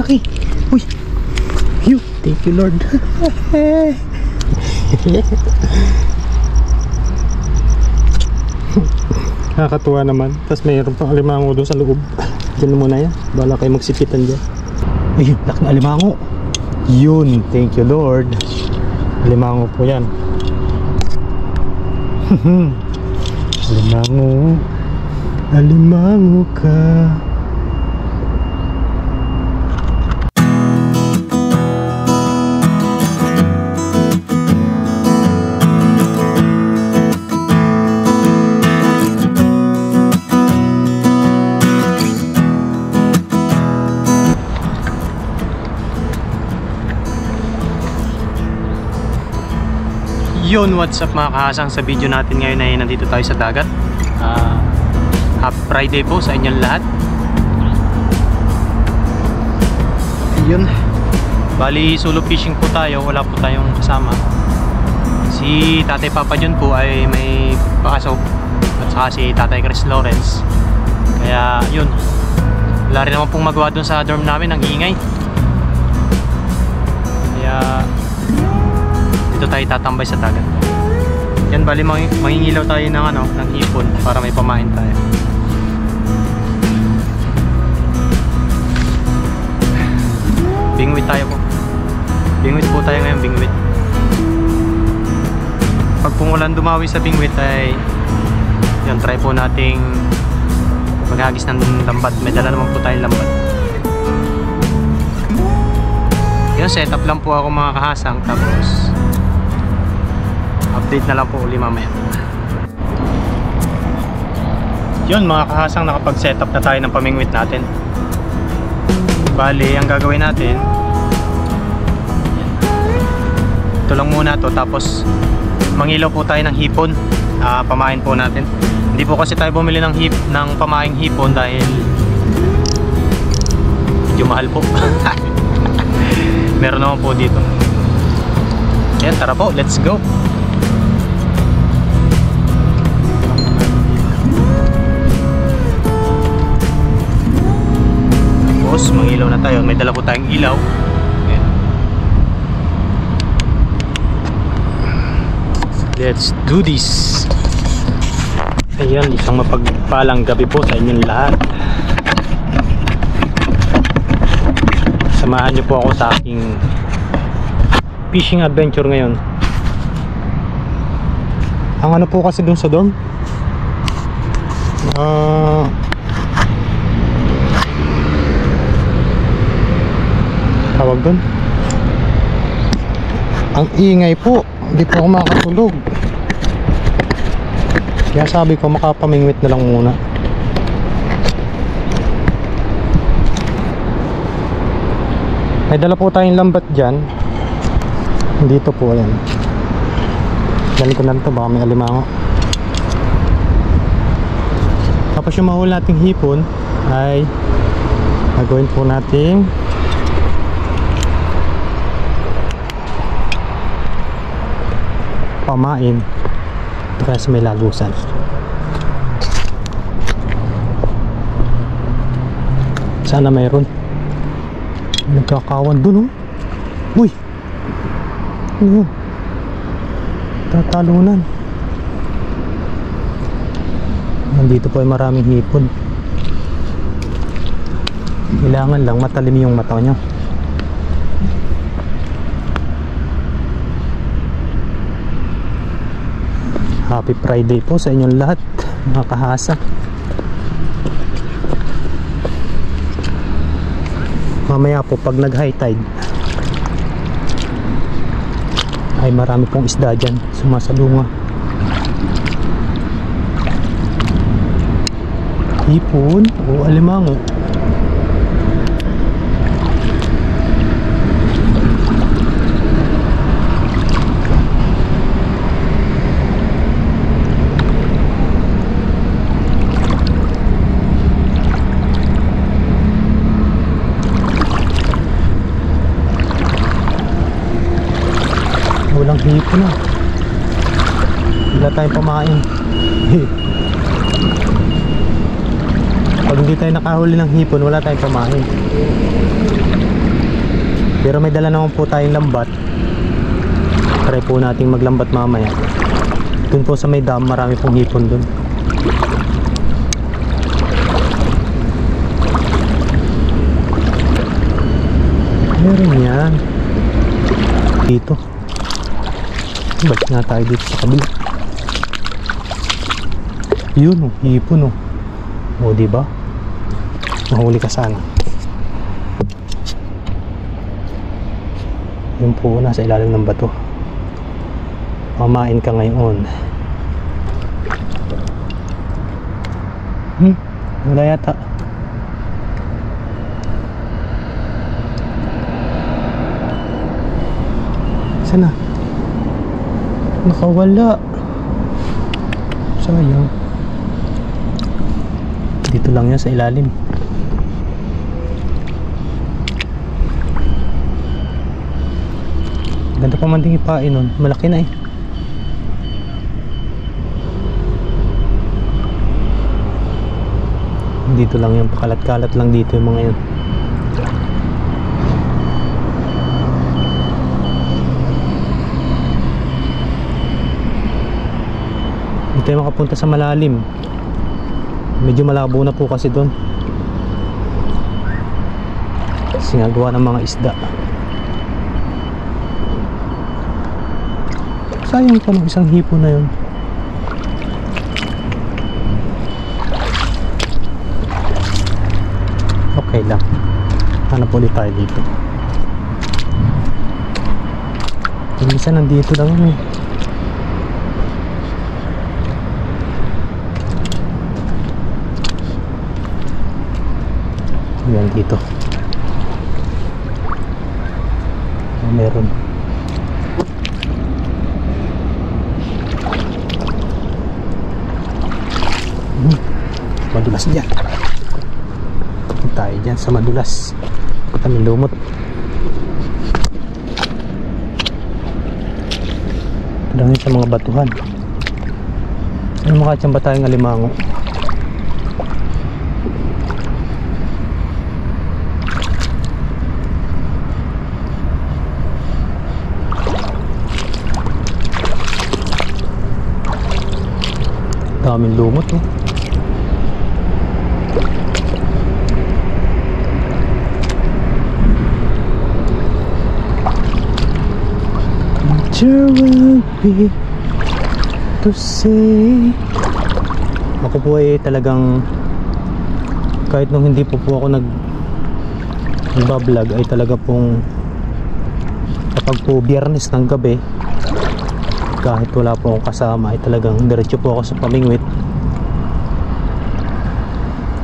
laki. Uy. Phew. Thank you, Lord. Nakakatuwa naman. Tapos mayroon pang alimango doon sa loob. Diyan muna yan. Bala kayo magsipitan dyan. Ayun, laki na alimango. Yun, thank you, Lord. Alimango po yan. Alimango. Alimango ka. Yun, what's up mga kahasang, sa video natin ngayon ay nandito tayo sa dagat. Happy Friday po sa inyong lahat. Yun, bali solo fishing po tayo, wala po tayong kasama. Si Tatay Papa John po ay may pakasok, at saka si Tatay Chris Lawrence. Kaya yun, wala rin naman pong magawa dun sa dorm namin, ang ingay. Kaya dito tayo tatambay sa dagat. Yan, bali mangingilaw tayo ng ng hipon para may pamain tayo. Bingwit tayo po. Bingwit po tayo ngayon, bingwit. Pag pumulan dumawi sa bingwit ay yun, try po nating maghagis ng lambat. May dala naman po tayong lambat. Yun, setup lang po ako mga kahasang, tapos update na lang po uli mamaya. Yun mga kahasang, nakapag setup na tayo ng pamingwit natin. Bali, ang gagawin natin, ito lang muna to, tapos mangilaw po tayo ng hipon. Pamain po natin. Hindi po kasi tayo bumili ng pamaing hipon dahil medyo mahal po. Meron naman po dito. Yan, tara po, let's go. Tapos mangilaw na tayo. May dala po tayong ilaw. Ayan. Let's do this. Ayan, isang mapagpalang gabi po sa inyong lahat. Samahan niyo po ako sa aking fishing adventure ngayon. Ang ano po kasi dun sa dorm, tawag dun, ang ingay po, hindi po ako makakatulog. Kaya sabi ko makapamingwit na lang muna. May dala po tayong lambat dyan. Dito po yan. Dali ko na ito, baka may alimango. Tapos yung mahuli nating hipon ay gagawin po nating pamain. Ito kaya sa may lagusan. Sana mayroon. Nagkakawan dun, oh. Uy, ano, tatalunan. Nandito po ay maraming hipon. Kailangan lang matalim yung mata nyo. Happy Friday po sa inyong lahat mga kahasa. Mamaya po pag nag high tide ay marami pong isda dyan sumasalunga. Hipon o alimango. Walang hipon na. Wala tayong pamain. Pag hindi tayo nakahuli ng hipon, wala tayong pamain. Pero may dala naman po tayong lambat. Try po nating maglambat mamaya. Dun po sa may dam, marami pong hipon dun. Meron yan. Dito. Balik nga tayo dito sa kabila. Yun, hipon, oh. O, diba? Mahuli ka sana. Yun po, nasa ilalim ng bato. Mamain ka ngayon. Wala yata. Sana? Nakawala. Sayang. Dito lang yan sa ilalim. Ganda pa man din ipain nun. Malaki na eh. Dito lang yan. Pakalat-kalat lang dito yung mga yun. Hindi tayo makapunta sa malalim. Medyo malabo na po kasi doon. Kasi nga gawa ng mga isda. Sayang pa ng isang hipo na yun. Okay lang. Hanap ulit tayo dito. Minsan nandito lang yun eh. Yan dito. Meron. Madulas dyan. Tayo dyan sa madulas. Kami lumot. Dangin sa mga batuhan. Ano makatsamba tayong alimango? Daming lumot oh. There will be to say. Ako po ay talagang kahit nung hindi po ako nagbablog ay talaga pong kapag po biyernes ng gabi kahit wala po akong kasama ay talagang diretso po ako sa pamingwit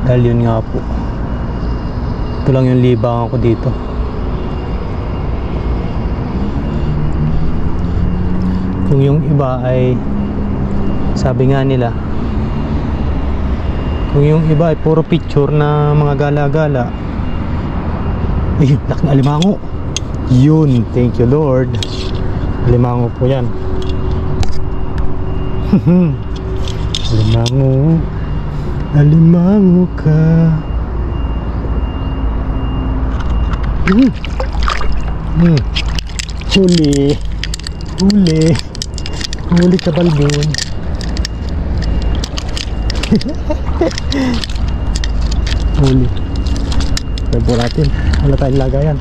dahil yun nga po ito lang yung libangan ko dito. Kung yung iba ay sabi nga nila kung yung iba ay puro picture na mga gala-gala ay laki na alimango yun, thank you Lord, alimango po yan. Alimango, alimango ka. Huli, huli, huli ka balbon. Huli. Pwede po natin. Wala tayong lagayan.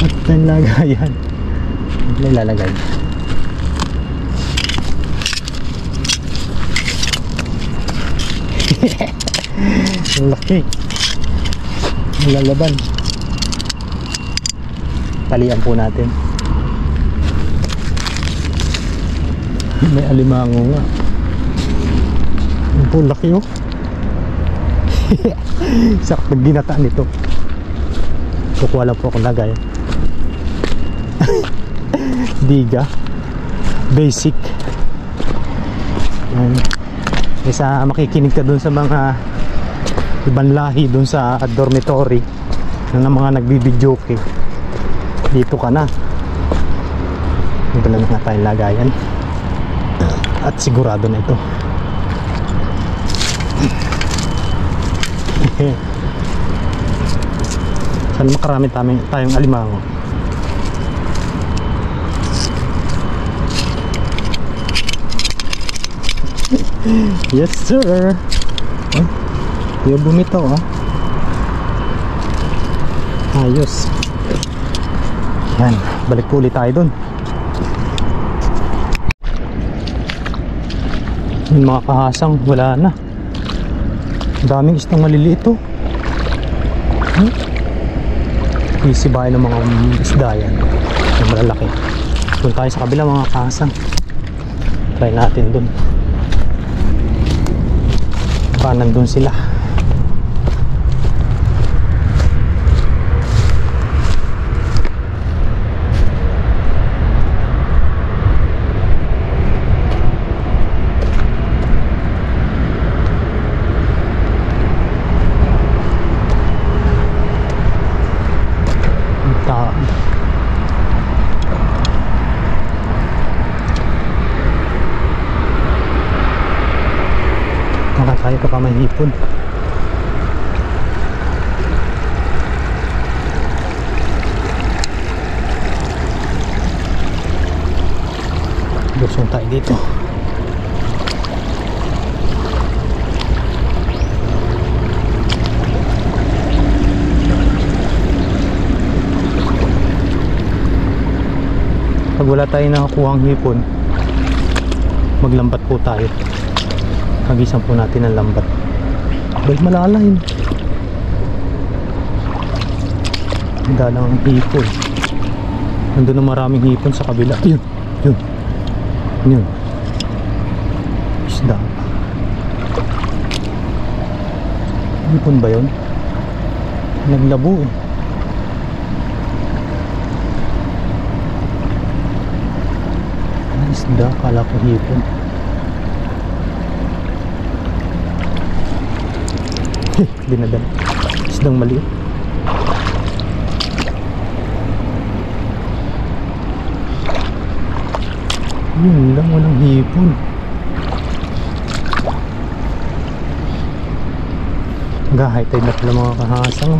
Wala tayong lagayan. Wala ilalagay. Ang laki. Lalaban. Talian po natin. May alimango nga. Ang po laki oh. Sakto ginataan nito. Kukuha lang po akong lagay. Diga. Basic. Isa makikinig ka dun sa mga ibang lahi dun sa dormitory ng mga nagbibidyoke. Dito ka na. Ito lang nga tayong lagayan. At sigurado na ito. Sana makarami tayong alimango. Yes sir. Yung bumitaw ayos. Yan, balik po ulit tayo dun. Yung mga kahasang wala na. Daming isdang maliliit to. Isibahin ng mga isda yan, yung malalaki. Doon tayo sa kabila mga kahasang. Try natin dun. Nandun sila. Tayo ka pa may hipon. Lusong tayo dito. Pag wala tayo nakakuhang hipon, maglambat po tayo. Hagisan po natin ang lambat. Dahil malalain. Handa lang ang hipon. Nandun ang maraming hipon sa kabila. Yun. Yun. Yun. Isda. Hipon ba yun? Naglabo eh. Isda. Kala ko hipon. Dinadala. Isdang maliit. Yun lang, walang hipon. High tide na pala mga kahasang.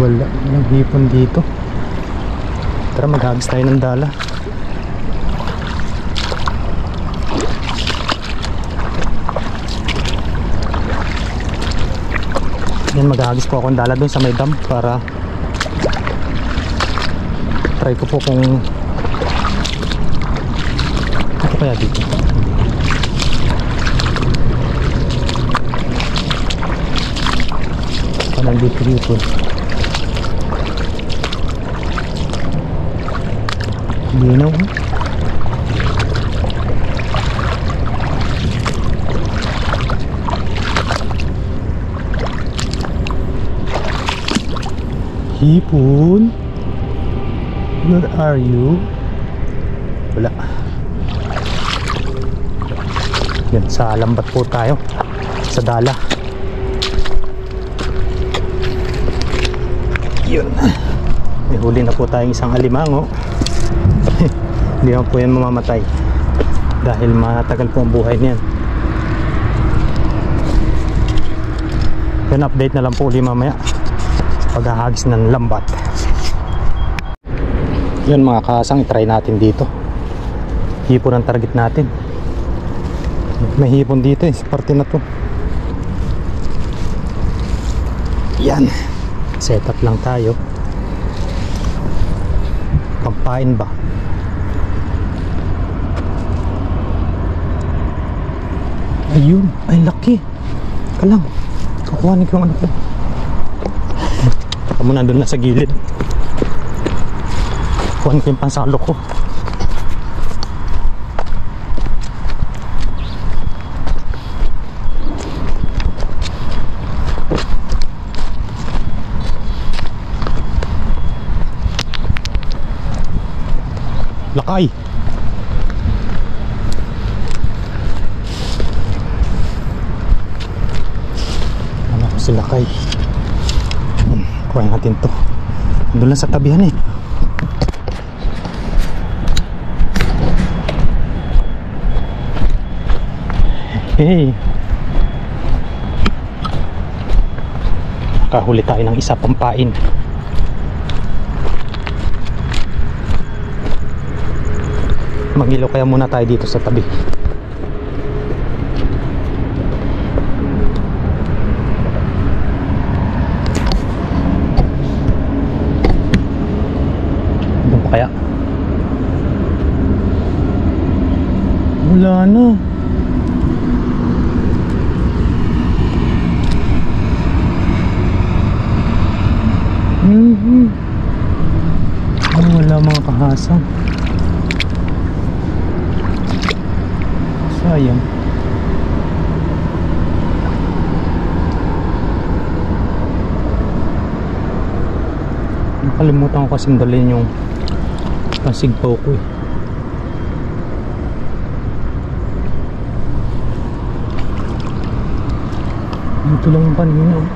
Walang hipon dito. Tara, maghagis tayo ng dala. Yan, maghahagis po akong dala doon sa may dam para try ko po kung ito kaya dito. Nandito dito. Linaw. Hipon, where are you? Wala. Yan, sa lambat po tayo, sa dala. Yun, may huli na po tayong isang alimango. Hindi naman po yan mamamatay dahil matagal po ang buhay niyan. Yan, update na lang po ulit mamaya paghahagis ng lambat. Yun mga kasang, itry natin dito. Hipon ang target natin. May hipon dito sa parte na to. Yan, set up lang tayo. Pampain ba? Ayun, ay laki. Kalang kukuhanin ko yung ano ko. Kamu nandun na sa gilid. Kuhan ko yung pansalo ko. Lakay. Ano ko si Lakay. Kuhain natin to. Doon lang sa tabihan eh. Hey. Nakahuli tayo ng isa pang pain. Mag-ilaw kaya muna tayo dito sa tabi. Doon pa kaya? Wala na. Wala mga kahasang. Sayang. Nakalimutan ko kasing dalhin yung pasigpaw ko eh. Dito lang yung panina oh.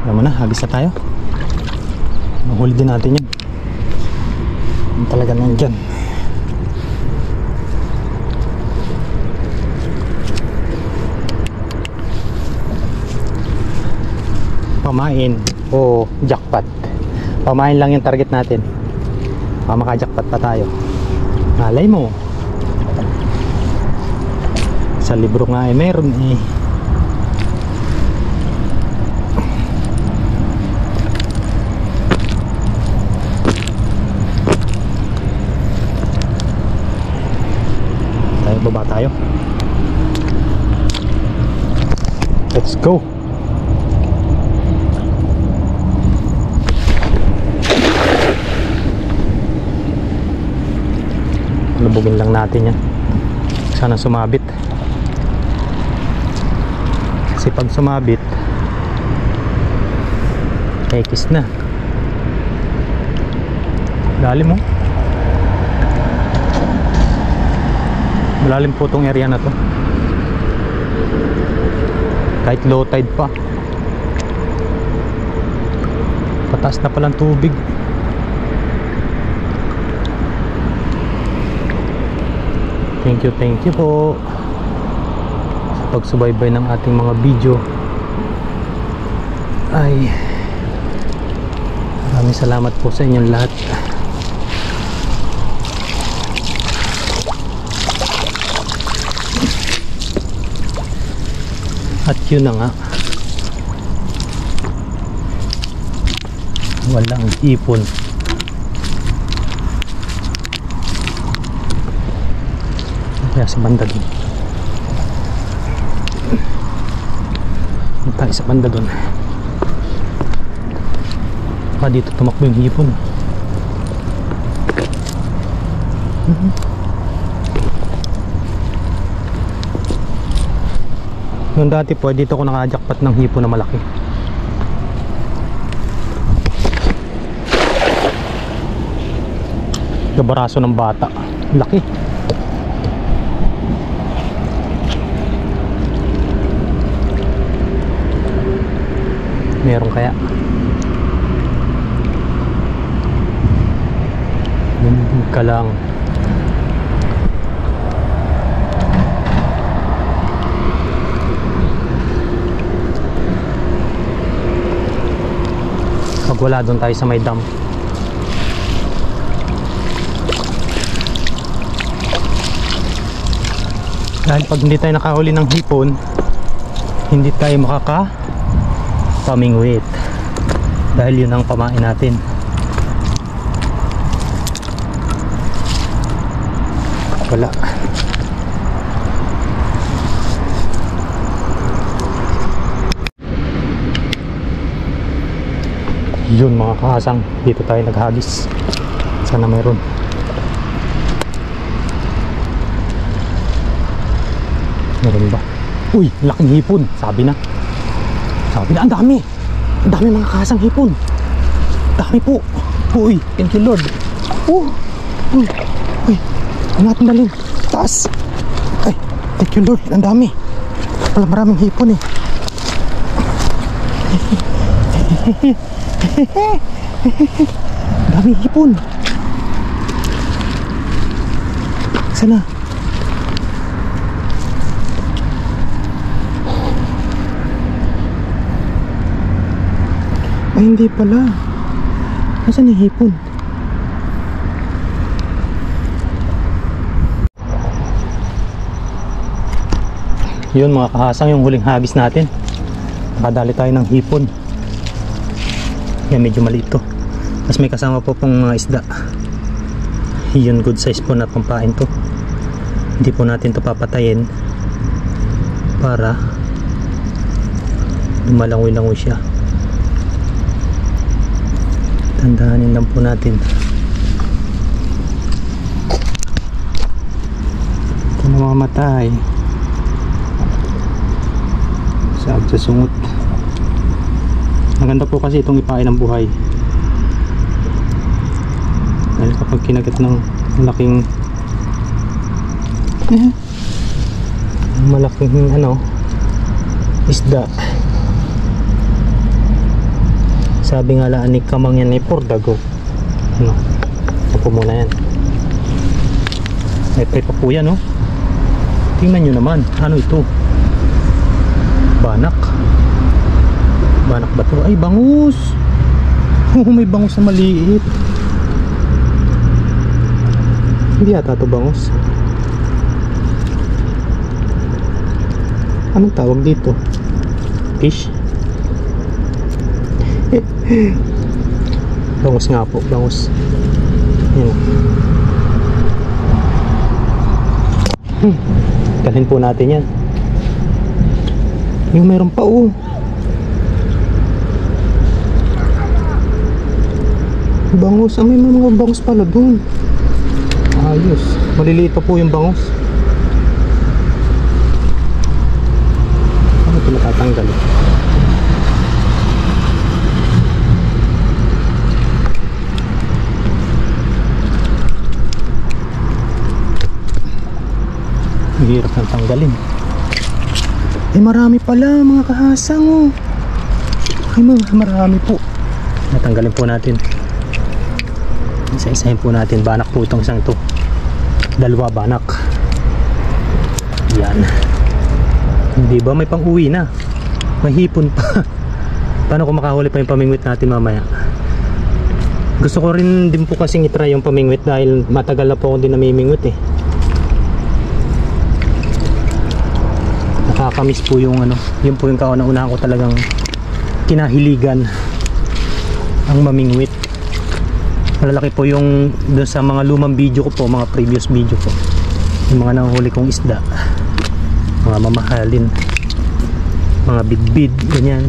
Alam mo na, hagis na tayo. Mahuli din natin yan. Yung talaga nandyan. Pamain o jackpot. Pamain lang yung target natin. Maka-jackpot pa tayo. Malay mo. Sa libro nga eh meron eh. Baba tayo. Let's go. Lubugin lang natin yan. Sana sumabit. Kasi pag sumabit X na. Lalim mo. Malalim po tong area na to. Kahit low tide pa. Pataas na palang tubig. Thank you po sa pagsubaybay ng ating mga video. Ay, maraming salamat po sa inyong lahat. At yun na nga, walang ipon. Kaya sa banda dun, tayo sa banda dun. Baka dito tumakbo yung hipon. Noon dati po, dito ko nakajakpat ng hipon na malaki. Gabaraso ng bata. Laki. Meron kaya? Hindi ka lang. Pag wala, doon tayo sa may dam. Dahil pag hindi tayo nakahuli ng hipon, hindi tayo makaka-pamingwit. Dahil yun ang pamain natin. Wala. Yun mga kahasang, dito tayo naghagis. Sana mayroon. Meron ba? Uy, laking hipon. Sabi na, ang dami. Ang dami mga kahasang hipon. Dami po. Uy, thank you Lord. Uy, ang natin dalhin. Taas. Ay, thank you Lord. Ang dami. Wala maraming hipon eh. Dami hipon. Sana. Ay, hindi pala. Nasaan yung hipon? Yun mga kahasang, yung huling hagis natin. Nakadali tayo ng hipon. Yan, medyo maliit to. Tapos may kasama po pong mga isda. Yun, good size po na pampain to. Hindi po natin to papatayin para lumalangoy-langoy siya. Tandahanin lang po natin. Ito na mamamatay. Sabi sa sungot. Maganda po kasi itong ipain ng buhay. Dahil kapag kinagat ng malaking isda, sabi nga laan ni Kamang yan ay pordago. Ako muna yan. May pre pa po yan, tingnan nyo naman. Ano ito? Banak. Banak ba ito? Ay, bangus. May bangus na maliit. Hindi yata ito bangus. Anong tawag dito? Fish? Bangus nga po, bangus. Yan. Dalhin po natin yan. Yung meron pa bangus. May mga bangus pala dun. Ayos. Maliliit pa po yung bangus. Ano ito natatanggal? Hirap nang tanggalin. Marami pala mga kahasang. Ay, marami po. Natanggalin po natin. Isa-isahin po natin. Banak po itong isang ito. Dalawa banak. Yan. Hindi ba may pang-uwi na? May hipon pa. Paano kung makahuli pa yung pamingwit natin mamaya? Gusto ko rin din po kasing itry yung pamingwit dahil matagal na po ako din namimingwit Nakakamiss po yung yun po yung kauna-unahan ko talagang kinahiligan, ang mamingwit. Malalaki po yung doon sa mga lumang video ko po, mga previous video ko, yung mga nahuli kong isda, mga mamahalin, mga bidbid, ganyan,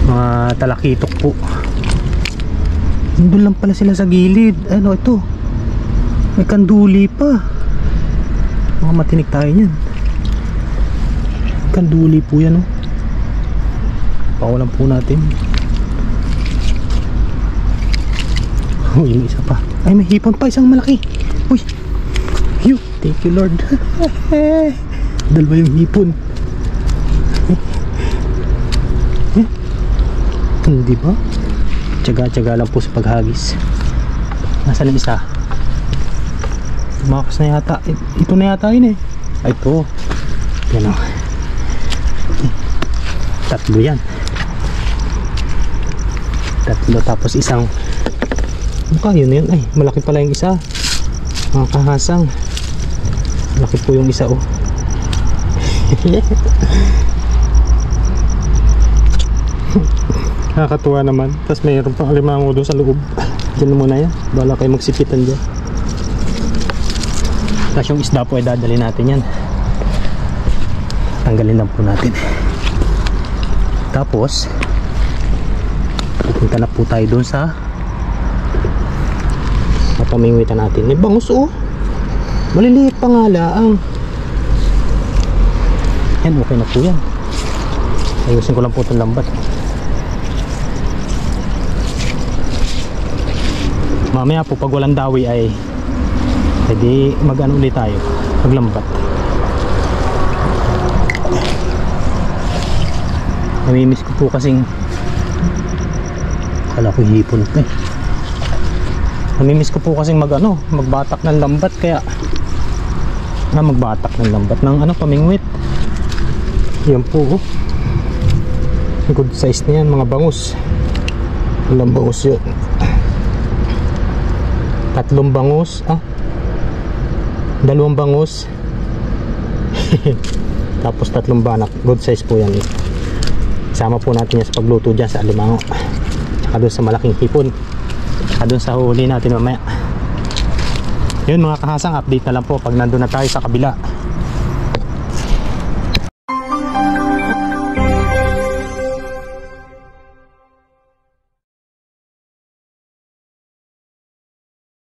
mga talakitok po. Doon lang pala sila sa gilid. Ano ito? May kanduli pa. Mga matinik tayo niyan. Kanduli po yan Pakulan po natin. Uy, may isa pa. Ay, may hipon pa, isang malaki. Uy, thank you Lord. Dalawa yung hipon. Hindi ba? Tsaga-tsaga lang po sa paghagis. Nasaan ang isa? Tumakas na yata. Ito na yata yun Ay, ito. Yan tatlo yan. Tatlo tapos isang mukha yun na yun. Ay, malaki pala yung isa. Mga kahasang. Malaki po yung isa Nakakatuwa naman. Tapos mayroon pang alimango doon sa loob. Diyan muna yan. Bala kayo magsipitan dyan. Tapos yung isda po ay dadali natin yan. Tanggalin lang po natin. Tapos pupunta na po tayo doon sa pamingwitan natin. May bangus maliliit pa nga laang. Yan, okay na po yan. Ayusin ko lang po itong lambat. Mamaya po pag walang dawi ay pwede mag-ano ulit tayo, maglambat. Namimiss ko po kasing Kala ko hipon pa eh. Namimiss ko po kasing magbatak ng lambat, kaya magbatak ng lambat ng pamingwit. Yan po, oh. Good size na yan, mga bangus. Ilang bangus yun? 3 bangus, 2 bangus. Tapos 3 banak. Good size po yan. Isama po natin yan sa pagluto dyan sa alimango, tsaka doon sa malaking hipon, tsaka doon sa huli natin mamaya. Yun mga kahasang, update na lang po pag nandun na tayo sa kabila.